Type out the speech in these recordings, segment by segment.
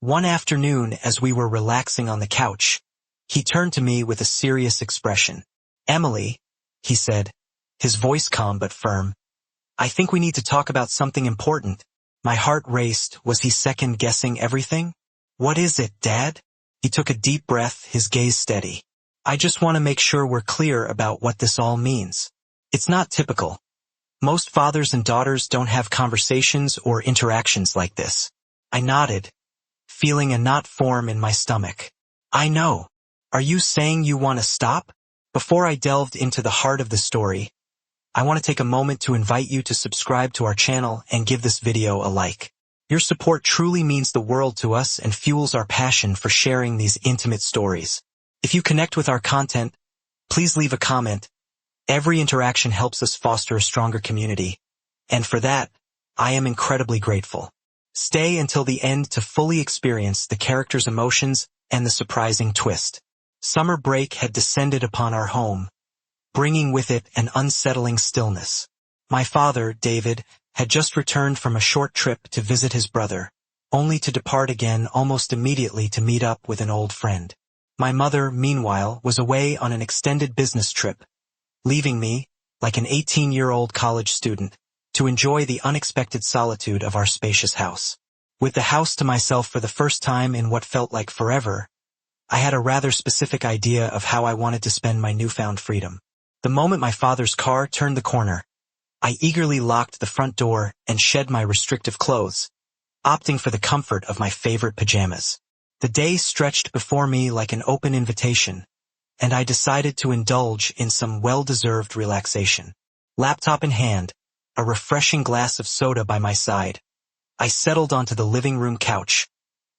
One afternoon, as we were relaxing on the couch, he turned to me with a serious expression. "Emily," he said, his voice calm but firm, "I think we need to talk about something important." My heart raced. Was he second-guessing everything? "What is it, Dad?" He took a deep breath, his gaze steady. "I just want to make sure we're clear about what this all means. It's not typical. Most fathers and daughters don't have conversations or interactions like this." I nodded, feeling a knot form in my stomach. "I know. Are you saying you want to stop?" Before I delved into the heart of the story, I want to take a moment to invite you to subscribe to our channel and give this video a like. Your support truly means the world to us and fuels our passion for sharing these intimate stories. If you connect with our content, please leave a comment. Every interaction helps us foster a stronger community, and for that, I am incredibly grateful. Stay until the end to fully experience the characters' emotions and the surprising twist. Summer break had descended upon our home, bringing with it an unsettling stillness. My father, David, had just returned from a short trip to visit his brother, only to depart again almost immediately to meet up with an old friend. My mother, meanwhile, was away on an extended business trip, leaving me, like an 18-year-old college student, to enjoy the unexpected solitude of our spacious house. With the house to myself for the first time in what felt like forever, I had a rather specific idea of how I wanted to spend my newfound freedom. The moment my father's car turned the corner, I eagerly locked the front door and shed my restrictive clothes, opting for the comfort of my favorite pajamas. The day stretched before me like an open invitation, and I decided to indulge in some well-deserved relaxation. Laptop in hand, a refreshing glass of soda by my side, I settled onto the living room couch,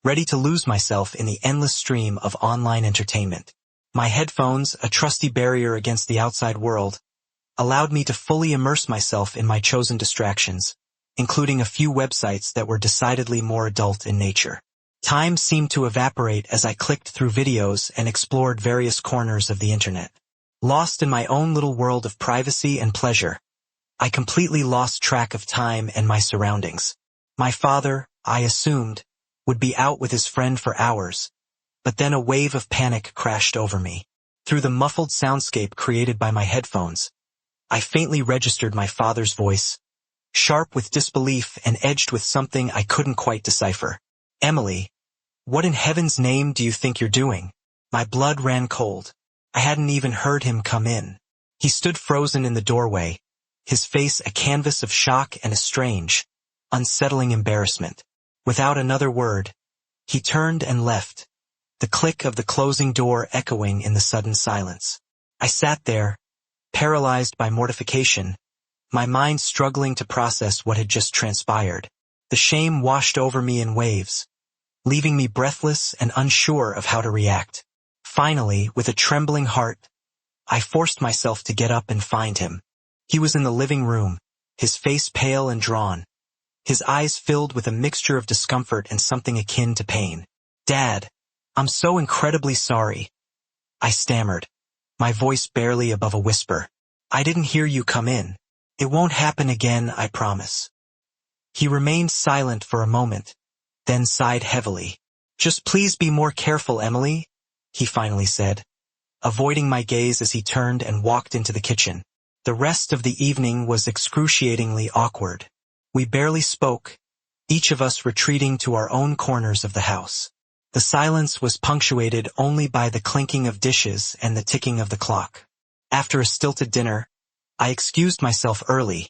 ready to lose myself in the endless stream of online entertainment. My headphones, a trusty barrier against the outside world, allowed me to fully immerse myself in my chosen distractions, including a few websites that were decidedly more adult in nature. Time seemed to evaporate as I clicked through videos and explored various corners of the internet. Lost in my own little world of privacy and pleasure, I completely lost track of time and my surroundings. My father, I assumed, would be out with his friend for hours, but then a wave of panic crashed over me. Through the muffled soundscape created by my headphones, I faintly registered my father's voice, sharp with disbelief and edged with something I couldn't quite decipher. "Emily, what in heaven's name do you think you're doing?" My blood ran cold. I hadn't even heard him come in. He stood frozen in the doorway, his face a canvas of shock and a strange, unsettling embarrassment. Without another word, he turned and left, the click of the closing door echoing in the sudden silence. I sat there, paralyzed by mortification, my mind struggling to process what had just transpired. The shame washed over me in waves, leaving me breathless and unsure of how to react. Finally, with a trembling heart, I forced myself to get up and find him. He was in the living room, his face pale and drawn, his eyes filled with a mixture of discomfort and something akin to pain. "Dad, I'm so incredibly sorry," I stammered, my voice barely above a whisper. "I didn't hear you come in. It won't happen again, I promise." He remained silent for a moment, then sighed heavily. "Just please be more careful, Emily," he finally said, avoiding my gaze as he turned and walked into the kitchen. The rest of the evening was excruciatingly awkward. We barely spoke, each of us retreating to our own corners of the house. The silence was punctuated only by the clinking of dishes and the ticking of the clock. After a stilted dinner, I excused myself early,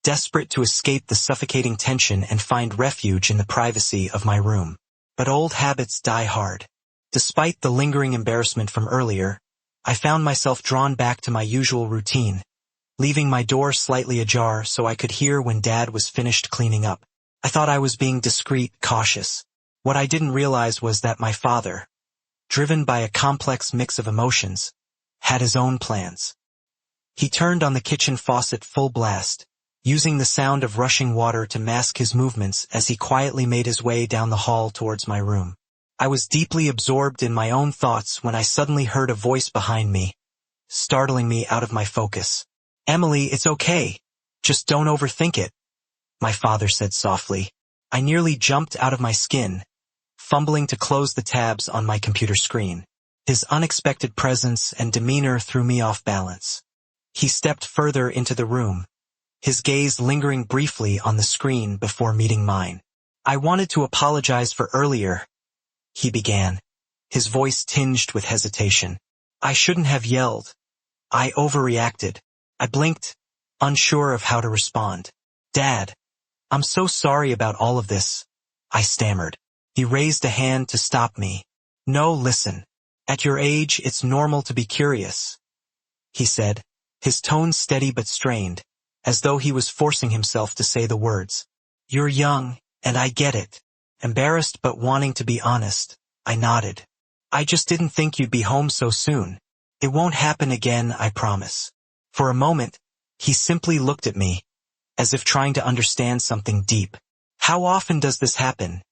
desperate to escape the suffocating tension and find refuge in the privacy of my room. But old habits die hard. Despite the lingering embarrassment from earlier, I found myself drawn back to my usual routine, leaving my door slightly ajar so I could hear when Dad was finished cleaning up. I thought I was being discreet, cautious. What I didn't realize was that my father, driven by a complex mix of emotions, had his own plans. He turned on the kitchen faucet full blast, using the sound of rushing water to mask his movements as he quietly made his way down the hall towards my room. I was deeply absorbed in my own thoughts when I suddenly heard a voice behind me, startling me out of my focus. "Emily, it's okay. Just don't overthink it," my father said softly. I nearly jumped out of my skin, fumbling to close the tabs on my computer screen. His unexpected presence and demeanor threw me off balance. He stepped further into the room, his gaze lingering briefly on the screen before meeting mine. "I wanted to apologize for earlier," he began, his voice tinged with hesitation. "I shouldn't have yelled. I overreacted." I blinked, unsure of how to respond. "Dad, I'm so sorry about all of this," I stammered. He raised a hand to stop me. "No, listen. At your age, it's normal to be curious," he said, his tone steady but strained, as though he was forcing himself to say the words. "You're young, and I get it." Embarrassed but wanting to be honest, I nodded. "I just didn't think you'd be home so soon. It won't happen again, I promise." For a moment, he simply looked at me, as if trying to understand something deep. "How often does this happen?"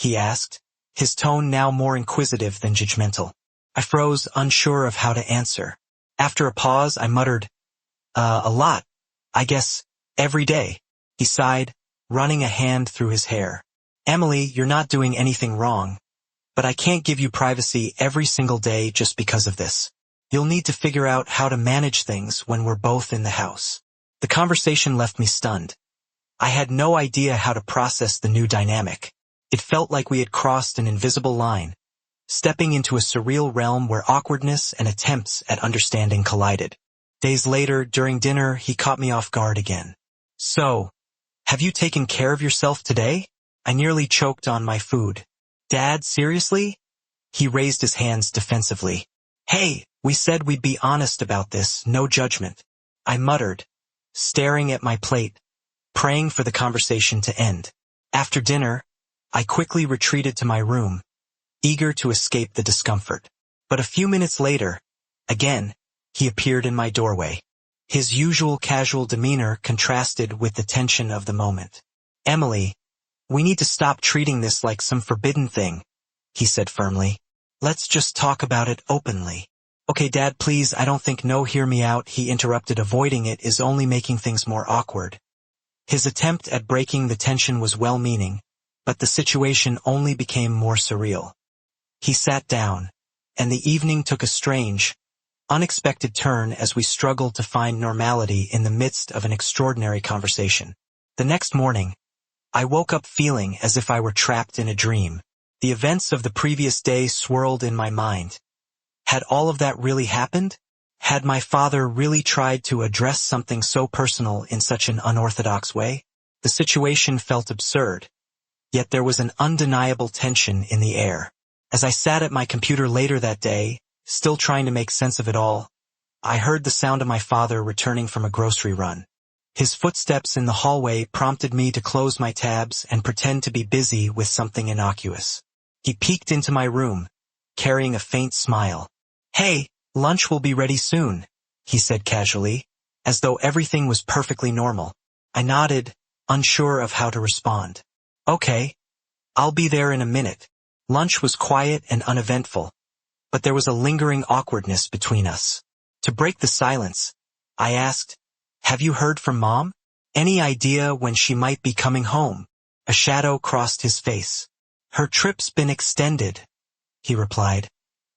he asked, his tone now more inquisitive than judgmental. I froze, unsure of how to answer. After a pause, I muttered, "A lot. I guess, every day." He sighed, running a hand through his hair. "Emily, you're not doing anything wrong, but I can't give you privacy every single day just because of this. You'll need to figure out how to manage things when we're both in the house." The conversation left me stunned. I had no idea how to process the new dynamic. It felt like we had crossed an invisible line, stepping into a surreal realm where awkwardness and attempts at understanding collided. Days later, during dinner, he caught me off guard again. "So, have you taken care of yourself today?" I nearly choked on my food. "Dad, seriously?" He raised his hands defensively. "Hey, we said we'd be honest about this, no judgment," I muttered, staring at my plate, praying for the conversation to end. After dinner, I quickly retreated to my room, eager to escape the discomfort. But a few minutes later, again, he appeared in my doorway. His usual casual demeanor contrasted with the tension of the moment. "Emily, we need to stop treating this like some forbidden thing," he said firmly. "Let's just talk about it openly." "Okay, Dad, please, I don't think no hear me out," he interrupted. "Avoiding it is only making things more awkward." His attempt at breaking the tension was well-meaning, but the situation only became more surreal. He sat down, and the evening took a strange, unexpected turn as we struggled to find normality in the midst of an extraordinary conversation. The next morning, I woke up feeling as if I were trapped in a dream. The events of the previous day swirled in my mind. Had all of that really happened? Had my father really tried to address something so personal in such an unorthodox way? The situation felt absurd, yet there was an undeniable tension in the air. As I sat at my computer later that day, still trying to make sense of it all, I heard the sound of my father returning from a grocery run. His footsteps in the hallway prompted me to close my tabs and pretend to be busy with something innocuous. He peeked into my room, carrying a faint smile. "Hey, lunch will be ready soon," he said casually, as though everything was perfectly normal. I nodded, unsure of how to respond. "Okay, I'll be there in a minute." Lunch was quiet and uneventful, but there was a lingering awkwardness between us. To break the silence, I asked, "Have you heard from Mom? Any idea when she might be coming home?" A shadow crossed his face. "Her trip's been extended," he replied,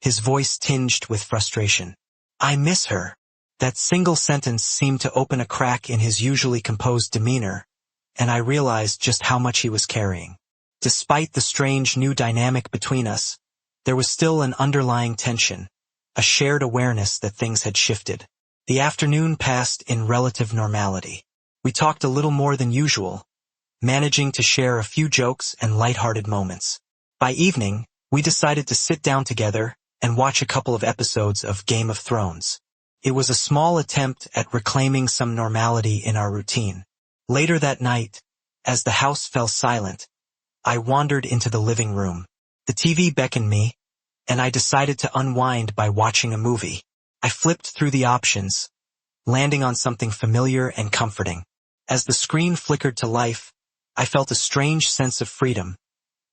his voice tinged with frustration. "I miss her." That single sentence seemed to open a crack in his usually composed demeanor, and I realized just how much he was carrying. Despite the strange new dynamic between us, there was still an underlying tension, a shared awareness that things had shifted. The afternoon passed in relative normality. We talked a little more than usual, managing to share a few jokes and lighthearted moments. By evening, we decided to sit down together and watch a couple of episodes of Game of Thrones. It was a small attempt at reclaiming some normality in our routine. Later that night, as the house fell silent, I wandered into the living room. The TV beckoned me, and I decided to unwind by watching a movie. I flipped through the options, landing on something familiar and comforting. As the screen flickered to life, I felt a strange sense of freedom,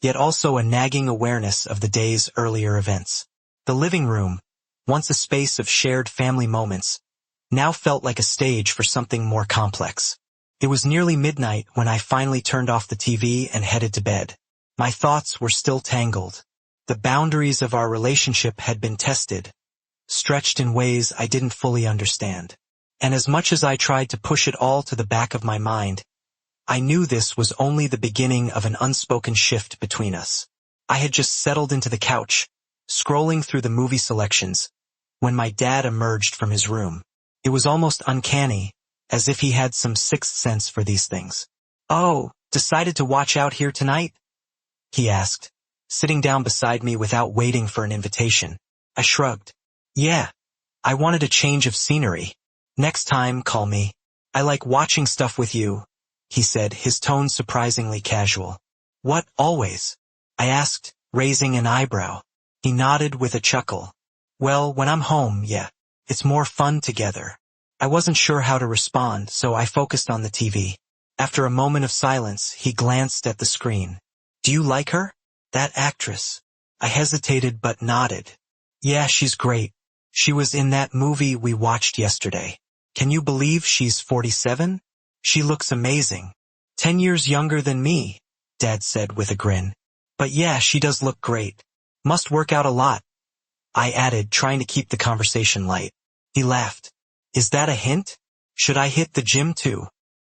yet also a nagging awareness of the day's earlier events. The living room, once a space of shared family moments, now felt like a stage for something more complex. It was nearly midnight when I finally turned off the TV and headed to bed. My thoughts were still tangled. The boundaries of our relationship had been tested, stretched in ways I didn't fully understand. And as much as I tried to push it all to the back of my mind, I knew this was only the beginning of an unspoken shift between us. I had just settled into the couch, scrolling through the movie selections, when my dad emerged from his room. It was almost uncanny, as if he had some sixth sense for these things. "Oh, decided to watch out here tonight?" he asked, sitting down beside me without waiting for an invitation. I shrugged. "Yeah, I wanted a change of scenery. Next time, call me. I like watching stuff with you," he said, his tone surprisingly casual. "What, always?" I asked, raising an eyebrow. He nodded with a chuckle. "Well, when I'm home, yeah. It's more fun together." I wasn't sure how to respond, so I focused on the TV. After a moment of silence, he glanced at the screen. "Do you like her? That actress?" I hesitated but nodded. "Yeah, she's great. She was in that movie we watched yesterday. Can you believe she's 47? She looks amazing. 10 years younger than me," Dad said with a grin. "But yeah, she does look great. Must work out a lot," I added, trying to keep the conversation light. He laughed. "Is that a hint? Should I hit the gym too?"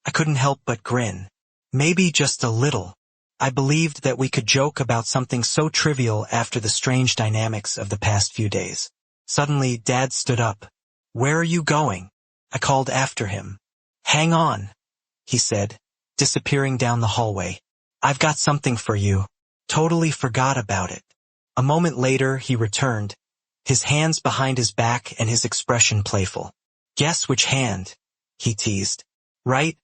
I couldn't help but grin. Maybe just a little. I believed that we could joke about something so trivial after the strange dynamics of the past few days. Suddenly, Dad stood up. "Where are you going?" I called after him. "Hang on," he said, disappearing down the hallway. "I've got something for you." Totally forgot about it. A moment later, he returned, his hands behind his back and his expression playful. "Guess which hand?" he teased. "Right?"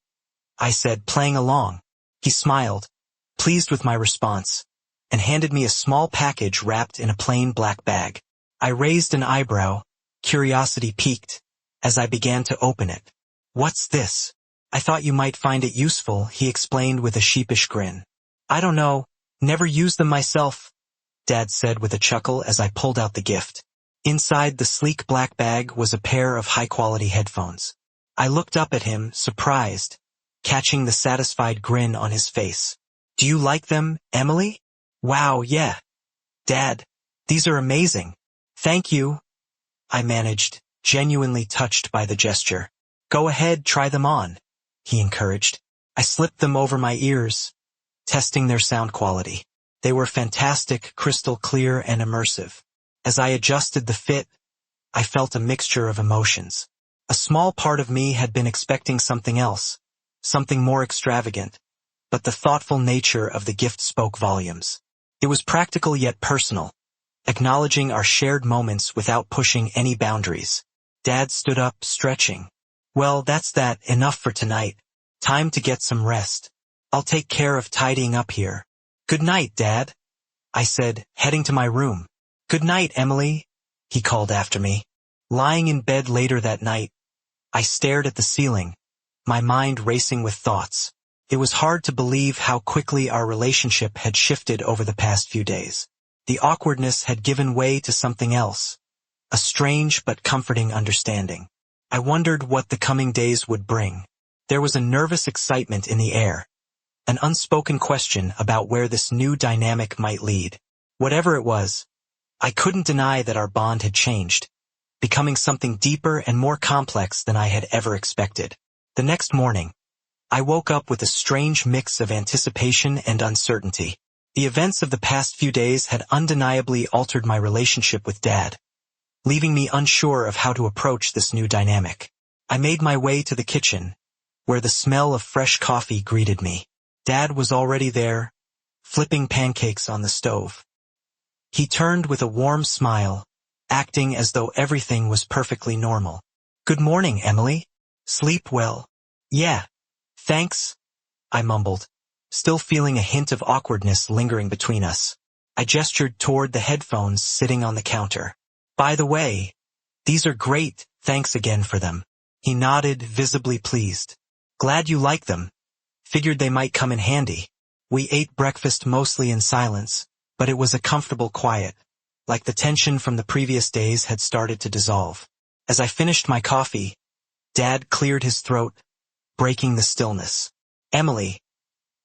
I said, playing along. He smiled, pleased with my response, and handed me a small package wrapped in a plain black bag. I raised an eyebrow, curiosity piqued, as I began to open it. "What's this?" "I thought you might find it useful," he explained with a sheepish grin. "I don't know, never used them myself," Dad said with a chuckle as I pulled out the gift. Inside the sleek black bag was a pair of high-quality headphones. I looked up at him, surprised, catching the satisfied grin on his face. "Do you like them, Emily?" "Wow, yeah. Dad, these are amazing." "Thank you," I managed, genuinely touched by the gesture. "Go ahead, try them on," he encouraged. I slipped them over my ears, testing their sound quality. They were fantastic, crystal clear and immersive. As I adjusted the fit, I felt a mixture of emotions. A small part of me had been expecting something else, something more extravagant, but the thoughtful nature of the gift spoke volumes. It was practical yet personal, acknowledging our shared moments without pushing any boundaries. Dad stood up, stretching. "Well, that's that, enough for tonight. Time to get some rest. I'll take care of tidying up here." "Good night, Dad," I said, heading to my room. "Good night, Emily," he called after me. Lying in bed later that night, I stared at the ceiling, my mind racing with thoughts. It was hard to believe how quickly our relationship had shifted over the past few days. The awkwardness had given way to something else, a strange but comforting understanding. I wondered what the coming days would bring. There was a nervous excitement in the air, an unspoken question about where this new dynamic might lead. Whatever it was, I couldn't deny that our bond had changed, becoming something deeper and more complex than I had ever expected. The next morning, I woke up with a strange mix of anticipation and uncertainty. The events of the past few days had undeniably altered my relationship with Dad, leaving me unsure of how to approach this new dynamic. I made my way to the kitchen, where the smell of fresh coffee greeted me. Dad was already there, flipping pancakes on the stove. He turned with a warm smile, acting as though everything was perfectly normal. "Good morning, Emily. Sleep well?" "Yeah, thanks," I mumbled, still feeling a hint of awkwardness lingering between us. I gestured toward the headphones sitting on the counter. "By the way, these are great, thanks again for them." He nodded, visibly pleased. "Glad you like them. Figured they might come in handy." We ate breakfast mostly in silence, but it was a comfortable quiet, like the tension from the previous days had started to dissolve. As I finished my coffee, Dad cleared his throat, breaking the stillness. "Emily,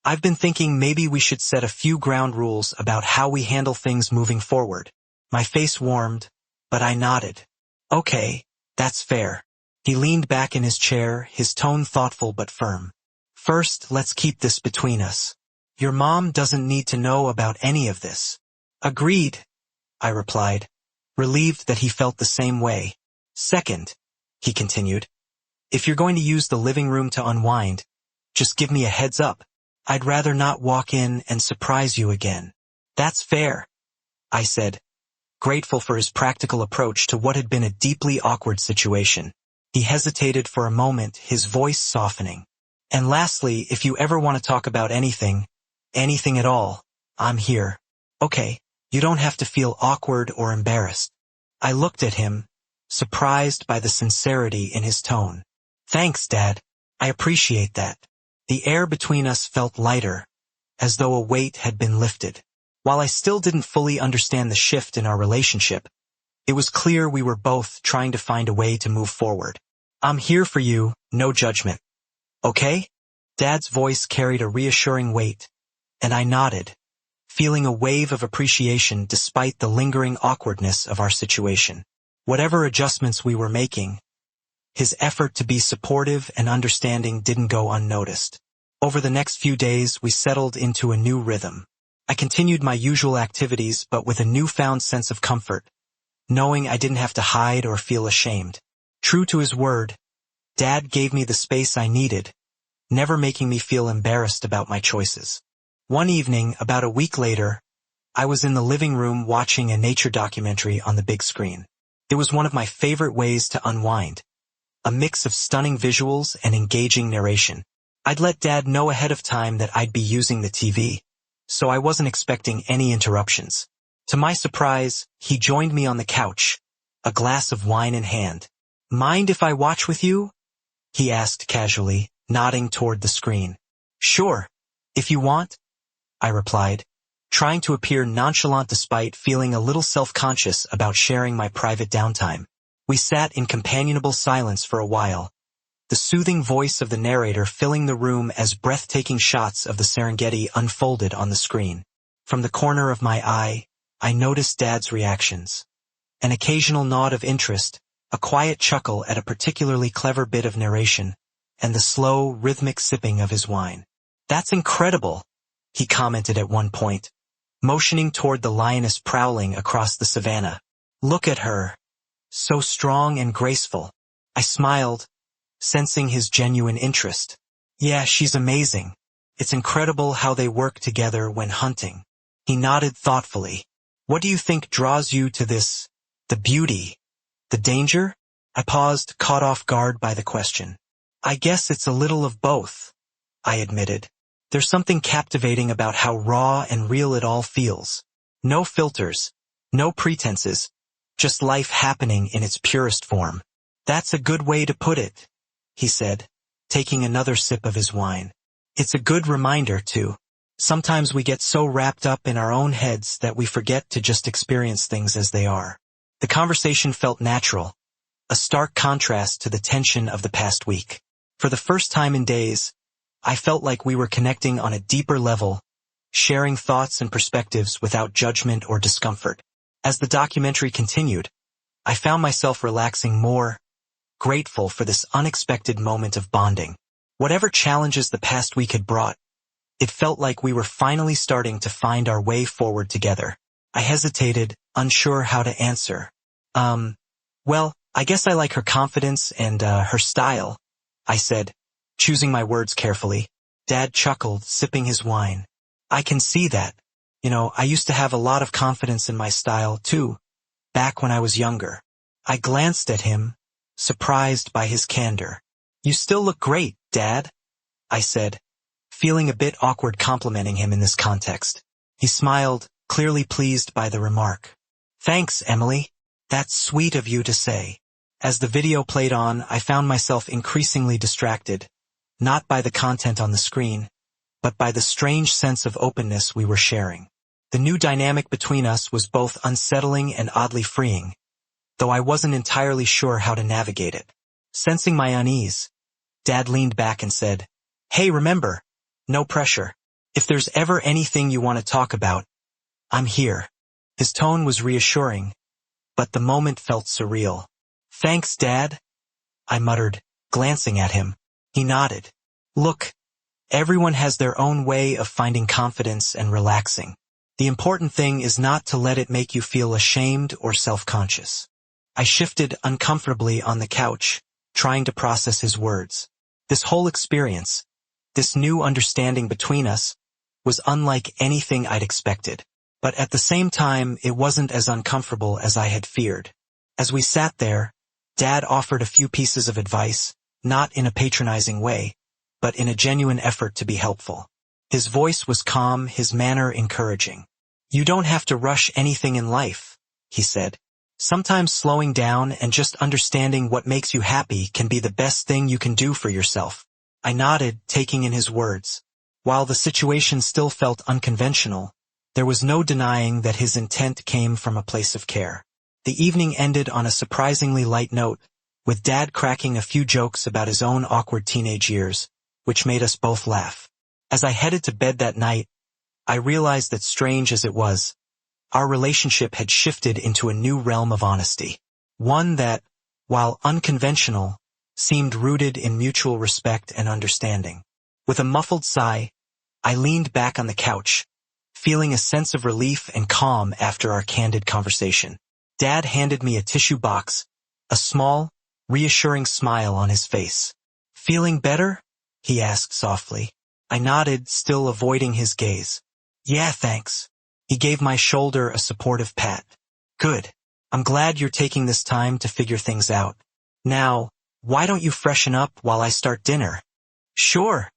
I've been thinking maybe we should set a few ground rules about how we handle things moving forward. My face warmed, but I nodded. Okay, that's fair. He leaned back in his chair, his tone thoughtful but firm. First, let's keep this between us. Your mom doesn't need to know about any of this. Agreed, I replied, relieved that he felt the same way. Second, he continued, if you're going to use the living room to unwind, just give me a heads up. I'd rather not walk in and surprise you again. That's fair, I said, grateful for his practical approach to what had been a deeply awkward situation. He hesitated for a moment, his voice softening. And lastly, if you ever want to talk about anything at all, I'm here. Okay, you don't have to feel awkward or embarrassed. I looked at him, surprised by the sincerity in his tone. Thanks, Dad. I appreciate that. The air between us felt lighter, as though a weight had been lifted. While I still didn't fully understand the shift in our relationship, it was clear we were both trying to find a way to move forward. I'm here for you, no judgment. Okay? Dad's voice carried a reassuring weight, and I nodded, feeling a wave of appreciation despite the lingering awkwardness of our situation. Whatever adjustments we were making, his effort to be supportive and understanding didn't go unnoticed. Over the next few days, we settled into a new rhythm. I continued my usual activities, but with a newfound sense of comfort, knowing I didn't have to hide or feel ashamed. True to his word, Dad gave me the space I needed, never making me feel embarrassed about my choices. One evening, about a week later, I was in the living room watching a nature documentary on the big screen. It was one of my favorite ways to unwind, a mix of stunning visuals and engaging narration. I'd let Dad know ahead of time that I'd be using the TV, so I wasn't expecting any interruptions. To my surprise, he joined me on the couch, a glass of wine in hand. Mind if I watch with you? He asked casually, nodding toward the screen. Sure, if you want, I replied, trying to appear nonchalant despite feeling a little self-conscious about sharing my private downtime. We sat in companionable silence for a while, the soothing voice of the narrator filling the room as breathtaking shots of the Serengeti unfolded on the screen. From the corner of my eye, I noticed Dad's reactions. An occasional nod of interest, a quiet chuckle at a particularly clever bit of narration, and the slow, rhythmic sipping of his wine. That's incredible, he commented at one point, motioning toward the lioness prowling across the savannah. Look at her. So strong and graceful. I smiled, sensing his genuine interest. Yeah, she's amazing. It's incredible how they work together when hunting. He nodded thoughtfully. What do you think draws you to this? The beauty? The danger? I paused, caught off guard by the question. I guess it's a little of both, I admitted. There's something captivating about how raw and real it all feels. No filters, no pretenses, just life happening in its purest form. That's a good way to put it, he said, taking another sip of his wine. It's a good reminder, too. Sometimes we get so wrapped up in our own heads that we forget to just experience things as they are. The conversation felt natural, a stark contrast to the tension of the past week. For the first time in days, I felt like we were connecting on a deeper level, sharing thoughts and perspectives without judgment or discomfort. As the documentary continued, I found myself relaxing more, grateful for this unexpected moment of bonding. Whatever challenges the past week had brought, it felt like we were finally starting to find our way forward together. I hesitated, unsure how to answer. Well, I guess I like her confidence and, her style, I said, choosing my words carefully. Dad chuckled, sipping his wine. I can see that. I used to have a lot of confidence in my style, too, back when I was younger. I glanced at him, surprised by his candor. You still look great, Dad, I said, feeling a bit awkward complimenting him in this context. He smiled, clearly pleased by the remark. Thanks, Emily. That's sweet of you to say. As the video played on, I found myself increasingly distracted, not by the content on the screen, but by the strange sense of openness we were sharing. The new dynamic between us was both unsettling and oddly freeing, though I wasn't entirely sure how to navigate it. Sensing my unease, Dad leaned back and said, Hey, remember, no pressure. If there's ever anything you want to talk about, I'm here. His tone was reassuring, but the moment felt surreal. Thanks, Dad, I muttered, glancing at him. He nodded. Look, everyone has their own way of finding confidence and relaxing. The important thing is not to let it make you feel ashamed or self-conscious. I shifted uncomfortably on the couch, trying to process his words. This whole experience, this new understanding between us, was unlike anything I'd expected. But at the same time, it wasn't as uncomfortable as I had feared. As we sat there, Dad offered a few pieces of advice, not in a patronizing way, but in a genuine effort to be helpful. His voice was calm, his manner encouraging. You don't have to rush anything in life, he said. Sometimes slowing down and just understanding what makes you happy can be the best thing you can do for yourself. I nodded, taking in his words. While the situation still felt unconventional, there was no denying that his intent came from a place of care. The evening ended on a surprisingly light note, with Dad cracking a few jokes about his own awkward teenage years, which made us both laugh. As I headed to bed that night, I realized that strange as it was, our relationship had shifted into a new realm of honesty. One that, while unconventional, seemed rooted in mutual respect and understanding. With a muffled sigh, I leaned back on the couch, feeling a sense of relief and calm after our candid conversation. Dad handed me a tissue box, a small, reassuring smile on his face. Feeling better? He asked softly. I nodded, still avoiding his gaze. Yeah, thanks. He gave my shoulder a supportive pat. Good. I'm glad you're taking this time to figure things out. Now, why don't you freshen up while I start dinner? Sure,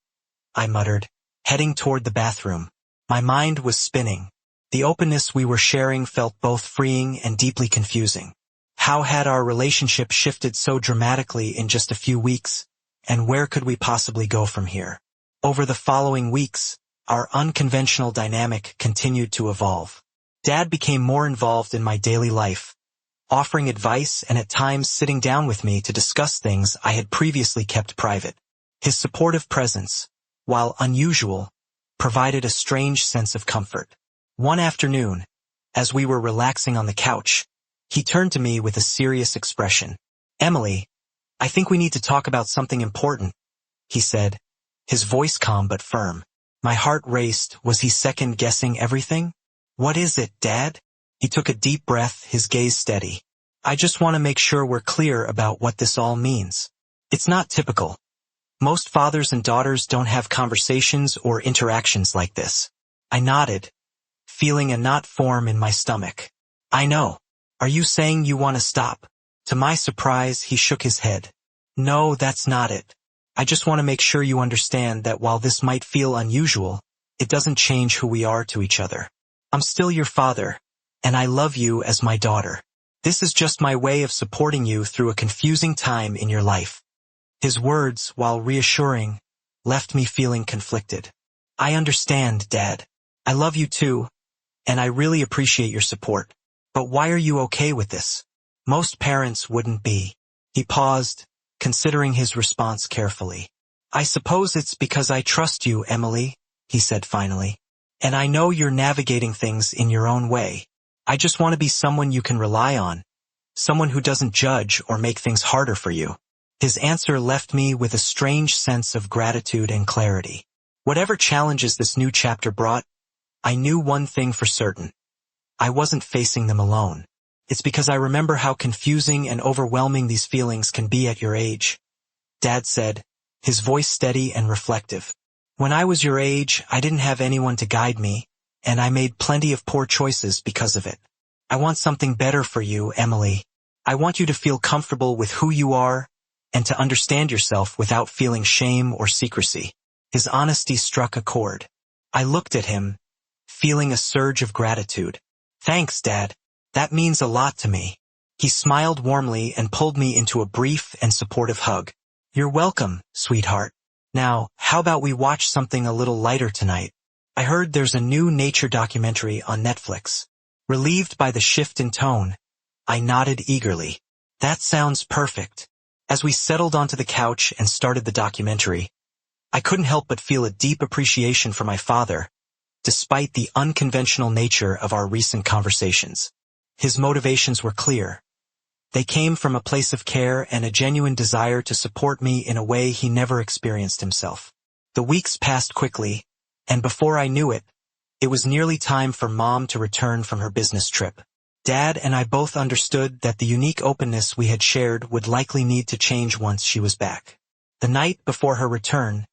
I muttered, heading toward the bathroom. My mind was spinning. The openness we were sharing felt both freeing and deeply confusing. How had our relationship shifted so dramatically in just a few weeks, and where could we possibly go from here? Over the following weeks, our unconventional dynamic continued to evolve. Dad became more involved in my daily life, offering advice and at times sitting down with me to discuss things I had previously kept private. His supportive presence, while unusual, provided a strange sense of comfort. One afternoon, as we were relaxing on the couch, he turned to me with a serious expression. Emily, I think we need to talk about something important, he said, his voice calm but firm. My heart raced. Was he second-guessing everything? What is it, Dad? He took a deep breath, his gaze steady. I just want to make sure we're clear about what this all means. It's not typical. Most fathers and daughters don't have conversations or interactions like this. I nodded, feeling a knot form in my stomach. I know. Are you saying you want to stop? To my surprise, he shook his head. No, that's not it. I just want to make sure you understand that while this might feel unusual, it doesn't change who we are to each other. I'm still your father, and I love you as my daughter. This is just my way of supporting you through a confusing time in your life. His words, while reassuring, left me feeling conflicted. I understand, Dad. I love you too, and I really appreciate your support. But why are you okay with this? Most parents wouldn't be. He paused, considering his response carefully. I suppose it's because I trust you, Emily, he said finally. And I know you're navigating things in your own way. I just want to be someone you can rely on, someone who doesn't judge or make things harder for you. His answer left me with a strange sense of gratitude and clarity. Whatever challenges this new chapter brought, I knew one thing for certain. I wasn't facing them alone. It's because I remember how confusing and overwhelming these feelings can be at your age. Dad said, his voice steady and reflective. When I was your age, I didn't have anyone to guide me, and I made plenty of poor choices because of it. I want something better for you, Emily. I want you to feel comfortable with who you are, and to understand yourself without feeling shame or secrecy. His honesty struck a chord. I looked at him, feeling a surge of gratitude. Thanks, Dad. That means a lot to me. He smiled warmly and pulled me into a brief and supportive hug. You're welcome, sweetheart. Now, how about we watch something a little lighter tonight? I heard there's a new nature documentary on Netflix. Relieved by the shift in tone, I nodded eagerly. That sounds perfect. As we settled onto the couch and started the documentary, I couldn't help but feel a deep appreciation for my father, despite the unconventional nature of our recent conversations. His motivations were clear. They came from a place of care and a genuine desire to support me in a way he never experienced himself. The weeks passed quickly, and before I knew it, it was nearly time for Mom to return from her business trip. Dad and I both understood that the unique openness we had shared would likely need to change once she was back. The night before her return,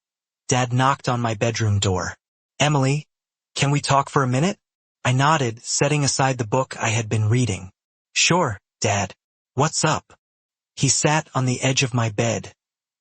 Dad knocked on my bedroom door. "Emily, can we talk for a minute?" I nodded, setting aside the book I had been reading. "Sure, Dad. What's up?" He sat on the edge of my bed,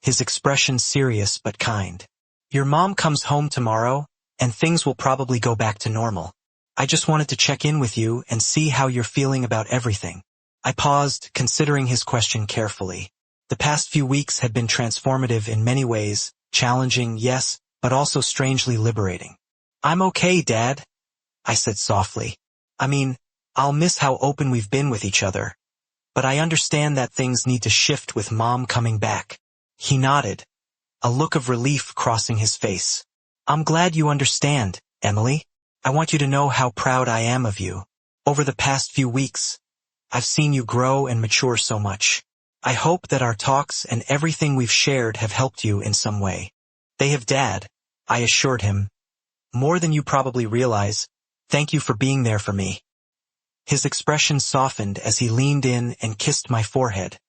his expression serious but kind. "Your mom comes home tomorrow, and things will probably go back to normal. I just wanted to check in with you and see how you're feeling about everything." I paused, considering his question carefully. The past few weeks had been transformative in many ways, challenging, yes, but also strangely liberating. "I'm okay, Dad," I said softly. "I mean, I'll miss how open we've been with each other, but I understand that things need to shift with Mom coming back." He nodded, a look of relief crossing his face. "I'm glad you understand, Emily. I want you to know how proud I am of you. Over the past few weeks, I've seen you grow and mature so much. I hope that our talks and everything we've shared have helped you in some way." "They have, Dad," I assured him. "More than you probably realize. Thank you for being there for me." His expression softened as he leaned in and kissed my forehead,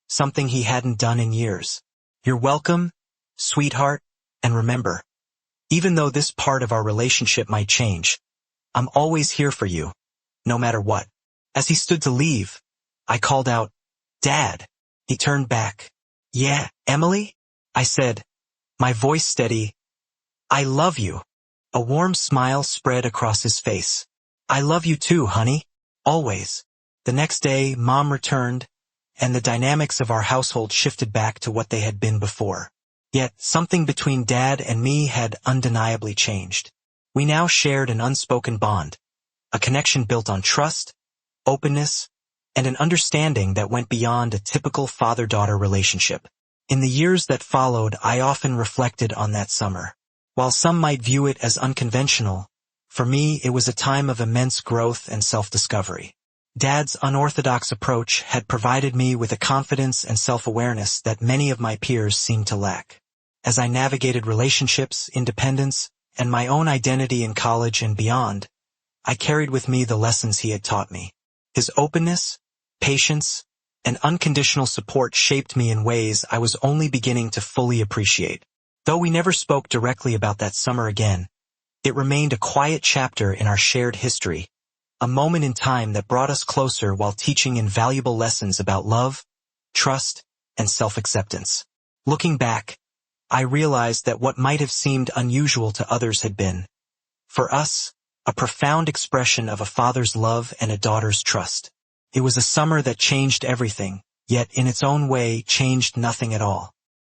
something he hadn't done in years. "You're welcome, sweetheart, and remember, even though this part of our relationship might change, I'm always here for you, no matter what." As he stood to leave, I called out, "Dad." He turned back. "Yeah, Emily?" I said, my voice steady. "I love you." A warm smile spread across his face. "I love you too, honey. Always." The next day, Mom returned, and the dynamics of our household shifted back to what they had been before. Yet, something between Dad and me had undeniably changed. We now shared an unspoken bond, a connection built on trust, openness, and an understanding that went beyond a typical father-daughter relationship. In the years that followed, I often reflected on that summer. While some might view it as unconventional, for me it was a time of immense growth and self-discovery. Dad's unorthodox approach had provided me with a confidence and self-awareness that many of my peers seemed to lack. As I navigated relationships, independence, and my own identity in college and beyond, I carried with me the lessons he had taught me. His openness, patience, and unconditional support shaped me in ways I was only beginning to fully appreciate. Though we never spoke directly about that summer again, it remained a quiet chapter in our shared history, a moment in time that brought us closer while teaching invaluable lessons about love, trust, and self-acceptance. Looking back, I realized that what might have seemed unusual to others had been, for us, a profound expression of a father's love and a daughter's trust. It was a summer that changed everything, yet in its own way changed nothing at all.